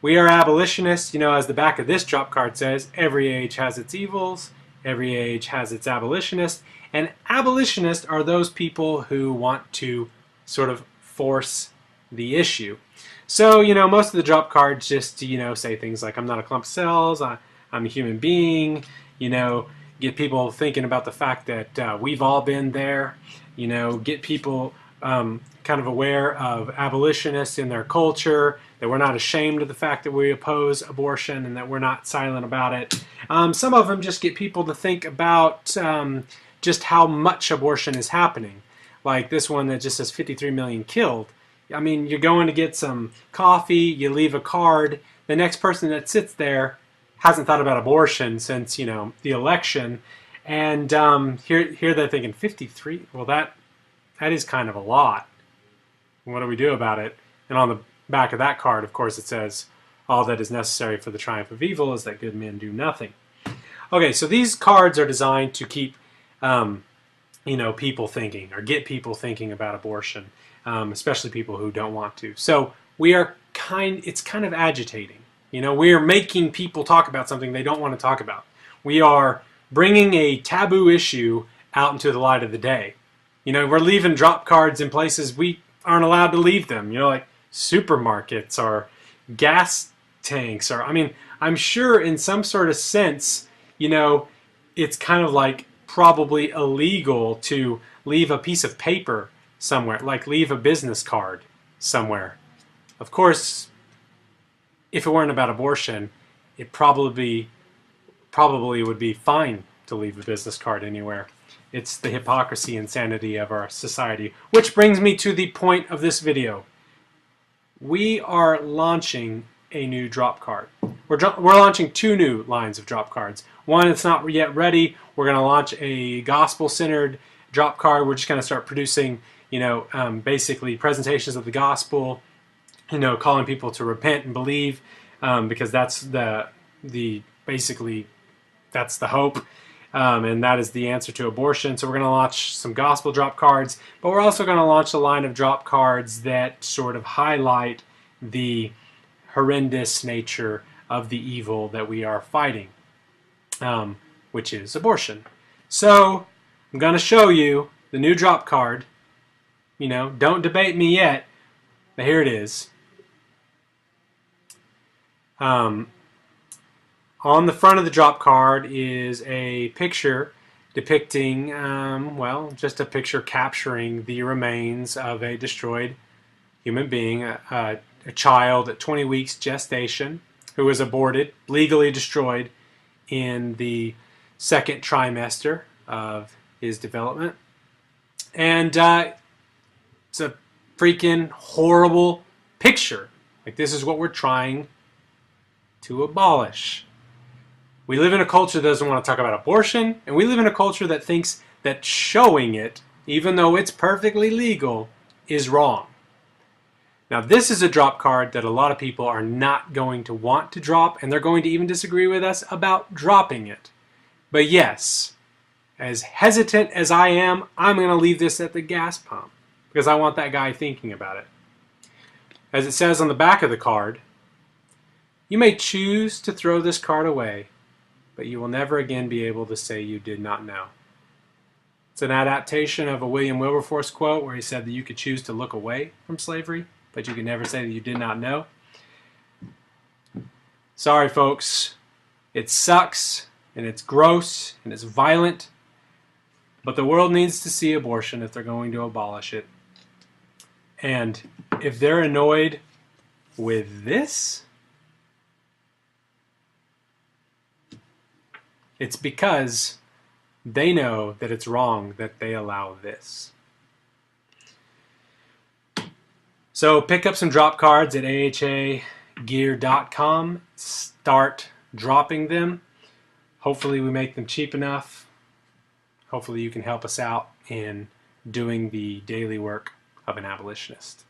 We are abolitionists. You know, as the back of this drop card says, every age has its evils, every age has its abolitionists, and abolitionists are those people who want to sort of force the issue. So, you know, most of the drop cards just, you know, say things like, I'm not a clump of cells, I'm a human being, you know, get people thinking about the fact that we've all been there, you know, get people kind of aware of abolitionists in their culture, that we're not ashamed of the fact that we oppose abortion and that we're not silent about it. Some of them just get people to think about just how much abortion is happening. Like this one that just says 53 million killed. I mean, you're going to get some coffee, you leave a card, the next person that sits there hasn't thought about abortion since, you know, the election, and here they're thinking 53, well that is kind of a lot. What do we do about it? And on the back of that card, of course, it says, all that is necessary for the triumph of evil is that good men do nothing. Okay, so these cards are designed to keep you know, people thinking, or get people thinking about abortion, especially people who don't want to. So it's kind of agitating. You know, we are making people talk about something they don't want to talk about. We are bringing a taboo issue out into the light of the day. You know, we're leaving drop cards in places we aren't allowed to leave them. You know, like supermarkets or gas tanks, or, I mean, I'm sure in some sort of sense, you know, it's kind of like probably illegal to leave a piece of paper somewhere, like leave a business card somewhere. Of course, if it weren't about abortion, it probably would be fine to leave a business card anywhere. It's the hypocrisy and insanity of our society. Which brings me to the point of this video. We are launching a new drop card. We're launching two new lines of drop cards. One that's not yet ready. We're going to launch a gospel-centered drop card. We're just going to start producing, you know, basically presentations of the gospel, you know, calling people to repent and believe, because that's basically that's the hope. And that is the answer to abortion. So we're going to launch some gospel drop cards, but we're also going to launch a line of drop cards that sort of highlight the horrendous nature of the evil that we are fighting, which is abortion. So I'm going to show you the new drop card. You know, don't debate me yet, but here it is. On the front of the drop card is a picture depicting, well, just a picture capturing the remains of a destroyed human being, a child at 20 weeks gestation who was aborted, legally destroyed in the second trimester of his development. And it's a freaking horrible picture. Like, this is what we're trying to abolish. We live in a culture that doesn't want to talk about abortion, and we live in a culture that thinks that showing it, even though it's perfectly legal, is wrong. Now, this is a drop card that a lot of people are not going to want to drop, and they're going to even disagree with us about dropping it. But yes, as hesitant as I am, I'm going to leave this at the gas pump because I want that guy thinking about it. As it says on the back of the card, you may choose to throw this card away, but you will never again be able to say you did not know. It's an adaptation of a William Wilberforce quote where he said that you could choose to look away from slavery, but you can never say that you did not know. Sorry, folks. It sucks, and it's gross, and it's violent, but the world needs to see abortion if they're going to abolish it. And if they're annoyed with this, it's because they know that it's wrong that they allow this. So pick up some drop cards at ahagear.com. Start dropping them. Hopefully we make them cheap enough. Hopefully you can help us out in doing the daily work of an abolitionist.